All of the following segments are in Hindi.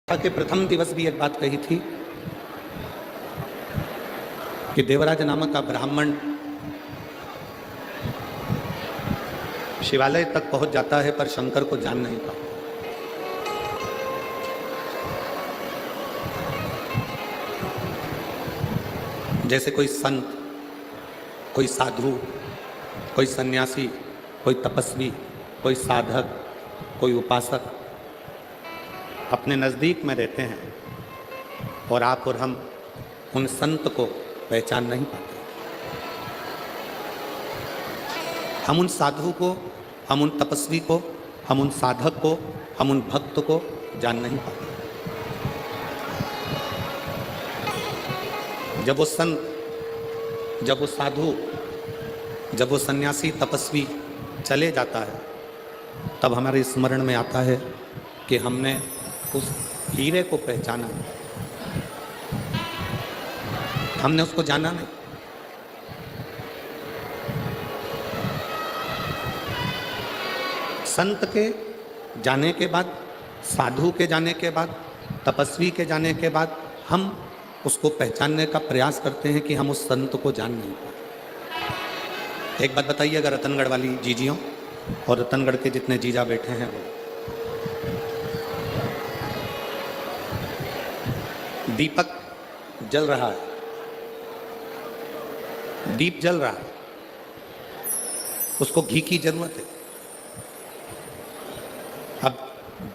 के प्रथम दिवस भी एक बात कही थी कि देवराज नामक का ब्राह्मण शिवालय तक पहुंच जाता है पर शंकर को जान नहीं पाता। जैसे कोई संत, कोई साधु, कोई सन्यासी, कोई तपस्वी, कोई साधक, कोई उपासक अपने नज़दीक में रहते हैं और आप और हम उन संत को पहचान नहीं पाते। हम उन साधु को, हम उन तपस्वी को, हम उन साधक को, हम उन भक्त को जान नहीं पाते। जब वो संत, जब वो साधु, जब वो सन्यासी तपस्वी चले जाता है तब हमारे स्मरण में आता है कि हमने उस हीरे को पहचाना, हमने उसको जाना नहीं। संत के जाने के बाद, साधु के जाने के बाद, तपस्वी के जाने के बाद हम उसको पहचानने का प्रयास करते हैं कि हम उस संत को जान नहीं पाए। एक बात बताइएगा रतनगढ़ वाली जीजियों और रतनगढ़ के जितने जीजा बैठे हैं वो, दीपक जल रहा है, दीप जल रहा है, उसको घी की जरूरत है। अब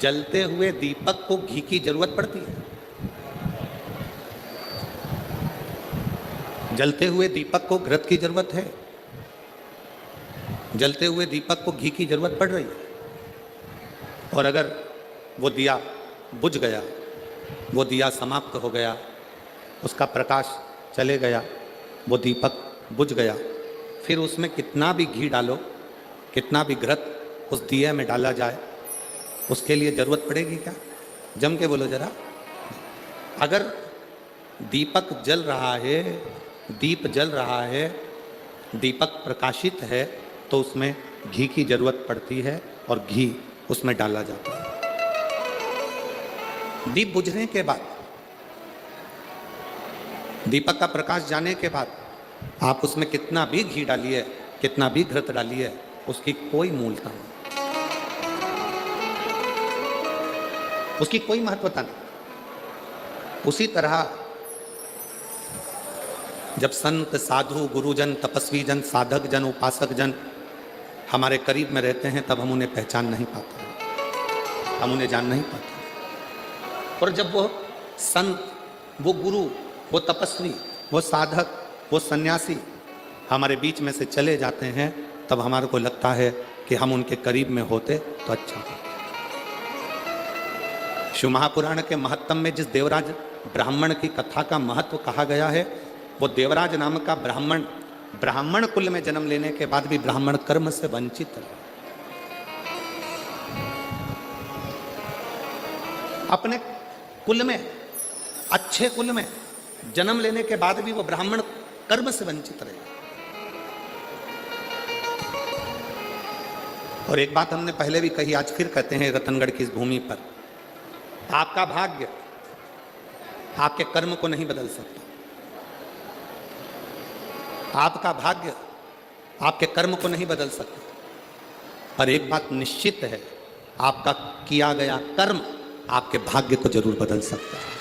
जलते हुए दीपक को घी की जरूरत पड़ती है। जलते हुए दीपक को घृत की जरूरत है, जलते हुए दीपक को घी की जरूरत पड़ रही है। और अगर वो दिया बुझ गया, वो दिया समाप्त हो गया, उसका प्रकाश चले गया, वो दीपक बुझ गया, फिर उसमें कितना भी घी डालो, कितना भी घृत उस दिए में डाला जाए, उसके लिए ज़रूरत पड़ेगी क्या? जम के बोलो जरा। अगर दीपक जल रहा है, दीप जल रहा है, दीपक प्रकाशित है, तो उसमें घी की ज़रूरत पड़ती है और घी उसमें डाला जाता है। दीप बुझने के बाद, दीपक का प्रकाश जाने के बाद आप उसमें कितना भी घी डालिए, कितना भी घृत डालिए, उसकी कोई मूलता नहीं, उसकी कोई महत्वता नहीं। उसी तरह जब संत, साधु, गुरुजन, तपस्वी जन, साधक जन, उपासक जन हमारे करीब में रहते हैं तब हम उन्हें पहचान नहीं पाते, हम उन्हें जान नहीं पाते। और जब वो संत, वो गुरु, वो तपस्वी, वो साधक, वो सन्यासी हमारे बीच में से चले जाते हैं तब हमारे को लगता है कि हम उनके करीब में होते तो अच्छा। शिव महापुराण के महत्तम में जिस देवराज ब्राह्मण की कथा का महत्व कहा गया है, वो देवराज नाम का ब्राह्मण, ब्राह्मण कुल में जन्म लेने के बाद भी ब्राह्मण कर्म से वंचित है। अपने कुल में, अच्छे कुल में जन्म लेने के बाद भी वो ब्राह्मण कर्म से वंचित रहे। और एक बात हमने पहले भी कही, आज फिर कहते हैं रतनगढ़ की इस भूमि पर, आपका भाग्य आपके कर्म को नहीं बदल सकता, आपका भाग्य आपके कर्म को नहीं बदल सकता। पर एक बात निश्चित है, आपका किया गया कर्म आपके भाग्य को जरूर बदल सकता है।